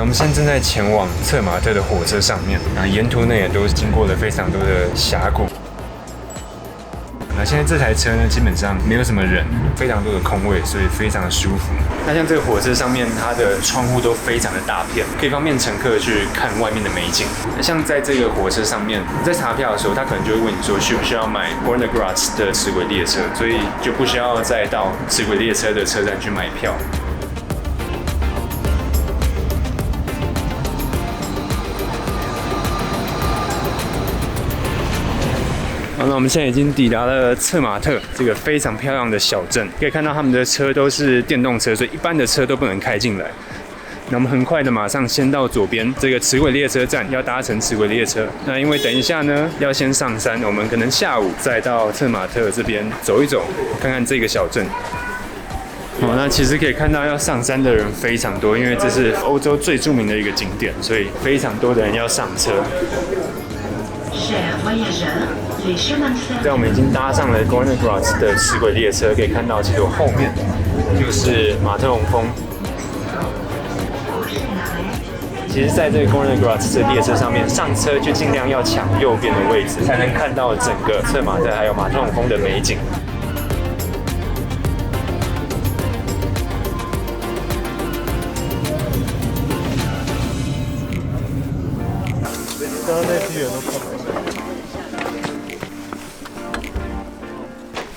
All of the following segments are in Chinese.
那我们现在正在前往策马特的火车上面，那沿途呢也都经过了非常多的峡谷。那现在这台车呢，基本上没有什么人，非常多的空位，所以非常的舒服。那像这个火车上面，它的窗户都非常的大片，可以方便乘客去看外面的美景。像在这个火车上面，你在查票的时候，他可能就会问你说需不需要买 Gorner Gratz 的齿轨列车，所以就不需要再到齿轨列车的车站去买票。好，那我们现在已经抵达了策马特这个非常漂亮的小镇，可以看到他们的车都是电动车，所以一般的车都不能开进来。那我们很快的马上先到左边这个齿轨列车站，要搭乘齿轨列车。那因为等一下呢要先上山，我们可能下午再到策马特这边走一走，看看这个小镇。哦，那其实可以看到要上山的人非常多，因为这是欧洲最著名的一个景点，所以非常多的人要上车。在我们已经搭上了 Gorner Gratz 的齿轨列车，可以看到其实我后面就是马特洪峰。其实在这个 Gorner Gratz 的列车上面，上车就尽量要抢右边的位置，才能看到整个策马特还有马特洪峰的美景。刚刚那批人都看不到。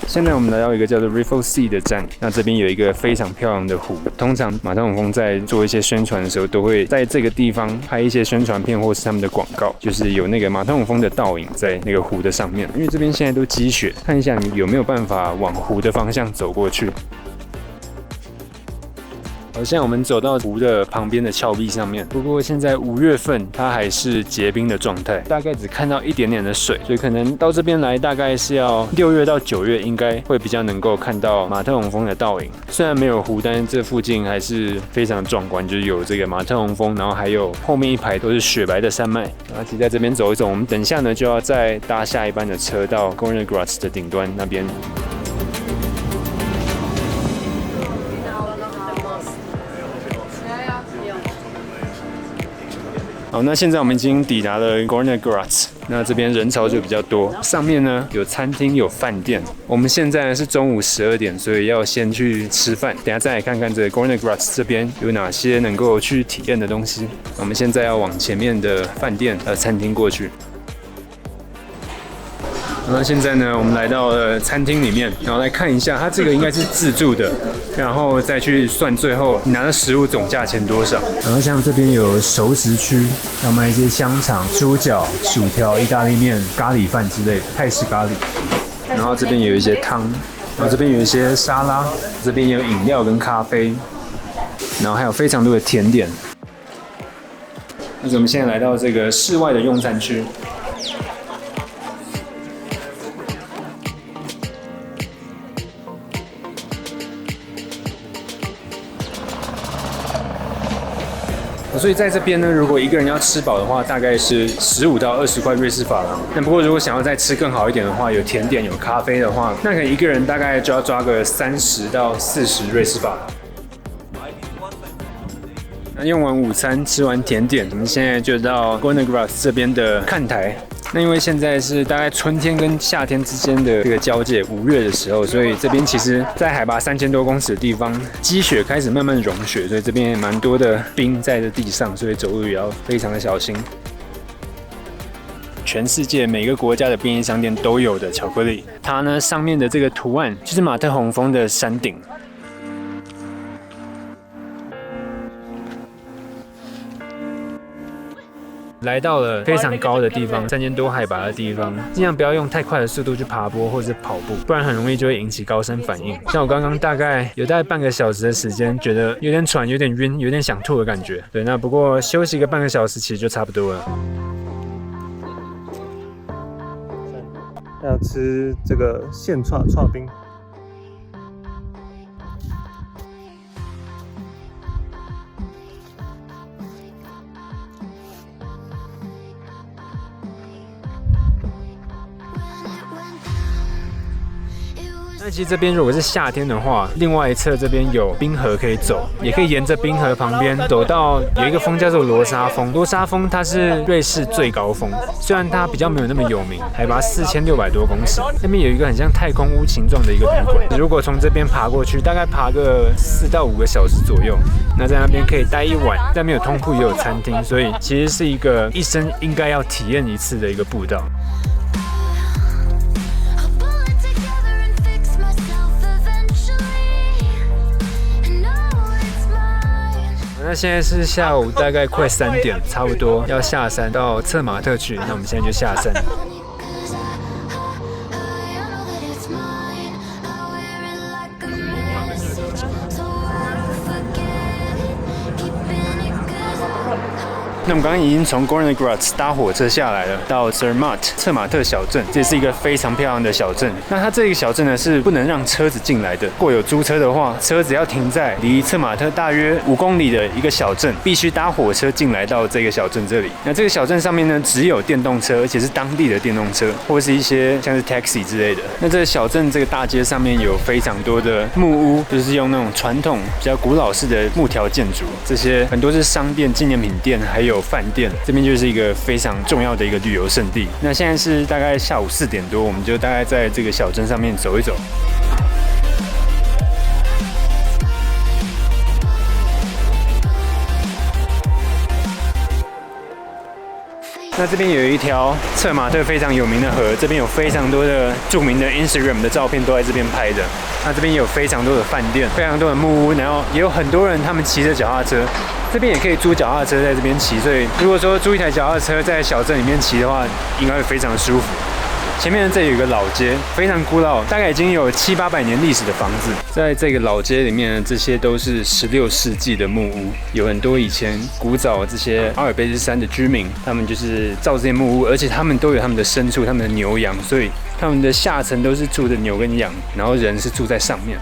现在我们来到一个叫做 Riffel-See 的站，那这边有一个非常漂亮的湖。通常马特洪峰在做一些宣传的时候，都会在这个地方拍一些宣传片或是他们的广告，就是有那个马特洪峰的倒影在那个湖的上面。因为这边现在都积雪，看一下你有没有办法往湖的方向走过去。好，现在我们走到湖的旁边的峭壁上面，不过现在5月份它还是结冰的状态，大概只看到一点点的水，所以可能到这边来大概是要6月到9月，应该会比较能够看到马特洪峰的倒影。虽然没有湖，但是这附近还是非常壮观，就是有这个马特洪峰，然后还有后面一排都是雪白的山脉。然后其实在这边走一走，我们等一下呢就要再搭下一班的车到 Gorner Gratz 的顶端那边。好，那现在我们已经抵达了 Gorner Gratz， 那这边人潮就比较多。上面呢有餐厅有饭店。我们现在呢是中午12点，所以要先去吃饭。等一下再来看看这个 Gorner Gratz 这边有哪些能够去体验的东西。我们现在要往前面的饭店餐厅过去。那现在呢，我们来到了餐厅里面，然后来看一下，它这个应该是自助的，然后再去算最后你拿的食物总价钱多少。然后像这边有熟食区，要卖一些香肠、猪脚、薯条、意大利面、咖喱饭之类的，泰式咖喱。然后这边有一些汤，然后这边有一些沙拉，这边有饮料跟咖啡，然后还有非常多的甜点。那我们现在来到这个室外的用餐区。所以在这边呢，如果一个人要吃饱的话，大概是15到20块瑞士法郎。那不过如果想要再吃更好一点的话，有甜点有咖啡的话，那可能一个人大概就要抓个30到40瑞士法郎。那用完午餐，吃完甜点，我们现在就到 Gorner Gratz 这边的看台。那因为现在是大概春天跟夏天之间的这个交界，5月的时候，所以这边其实在海拔3000多公尺的地方，积雪开始慢慢融雪，所以这边也蛮多的冰在这地上，所以走路也要非常的小心。全世界每个国家的便利商店都有的巧克力，它呢上面的这个图案就是马特洪峰的山顶。来到了非常高的地方，3000多海拔的地方，尽量不要用太快的速度去爬坡或者跑步，不然很容易就会引起高山反应。像我刚刚大概半个小时的时间，觉得有点喘、有点晕、有点想吐的感觉。对，那不过休息个半个小时其实就差不多了。要吃这个现串冰。那其实这边如果是夏天的话，另外一侧这边有冰河可以走，也可以沿着冰河旁边走到有一个峰叫做罗莎峰。罗莎峰它是瑞士最高峰，虽然它比较没有那么有名，海拔4600多公尺。那边有一个很像太空屋形状的一个旅馆，如果从这边爬过去，大概爬个4到5个小时左右。那在那边可以待1晚，在那边有通铺也有餐厅，所以其实是一个一生应该要体验一次的一个步道。那现在是下午大概快3点，差不多要下山到策马特去。那我们现在就下山。那我们刚刚已经从 Gornji Grad 搭火车下来了，到 Zermatt 策马特小镇，这是一个非常漂亮的小镇。那它这个小镇呢是不能让车子进来的，如果有租车的话，车子要停在离策马特大约5公里的一个小镇，必须搭火车进来到这个小镇这里。那这个小镇上面呢只有电动车，而且是当地的电动车，或是一些像是 taxi 之类的。那这个小镇这个大街上面有非常多的木屋，就是用那种传统比较古老式的木条建筑，这些很多是商店、纪念品店，还有饭店。这边就是一个非常重要的一个旅游胜地。那现在是大概下午4点多，我们就大概在这个小镇上面走一走。那这边有一条策马特非常有名的河，这边有非常多的著名的 Instagram 的照片都在这边拍的。那这边也有非常多的饭店，非常多的木屋，然后也有很多人他们骑着脚踏车。这边也可以租脚踏车在这边骑，所以如果说租一台脚踏车在小镇里面骑的话，应该会非常舒服。前面这里有一个老街，非常古老，大概已经有700、800年历史的房子。在这个老街里面，这些都是16世纪的木屋，有很多以前古早这些阿尔卑斯山的居民，他们就是造这些木屋，而且他们都有他们的牲畜、他们的牛羊，所以他们的下层都是住的牛跟羊，然后人是住在上面。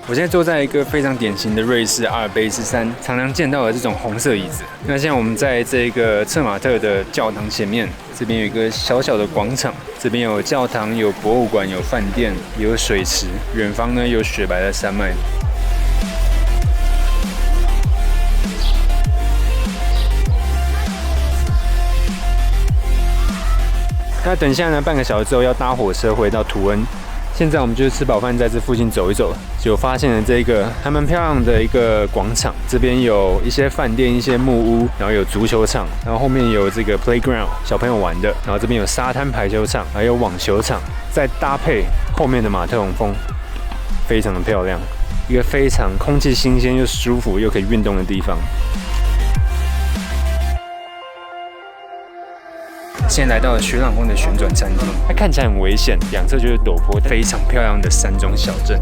我现在坐在一个非常典型的瑞士阿尔卑斯山常常见到的这种红色椅子。那现在我们在这个策马特的教堂前面，这边有一个小小的广场，这边有教堂、有博物馆、有饭店、有水池，远方呢有雪白的山脉。那等一下呢，半个小时之后要搭火车回到图恩。现在我们就是吃饱饭，在这附近走一走，就发现了这个还蛮漂亮的一个广场。这边有一些饭店、一些木屋，然后有足球场，然后后面有这个 playground 小朋友玩的，然后这边有沙滩排球场，还有网球场，再搭配后面的马特洪峰，非常的漂亮，一个非常空气新鲜又舒服又可以运动的地方。现在来到了雪朗宫的旋转餐厅，它看起来很危险，两侧就是陡坡，非常漂亮的山中小镇。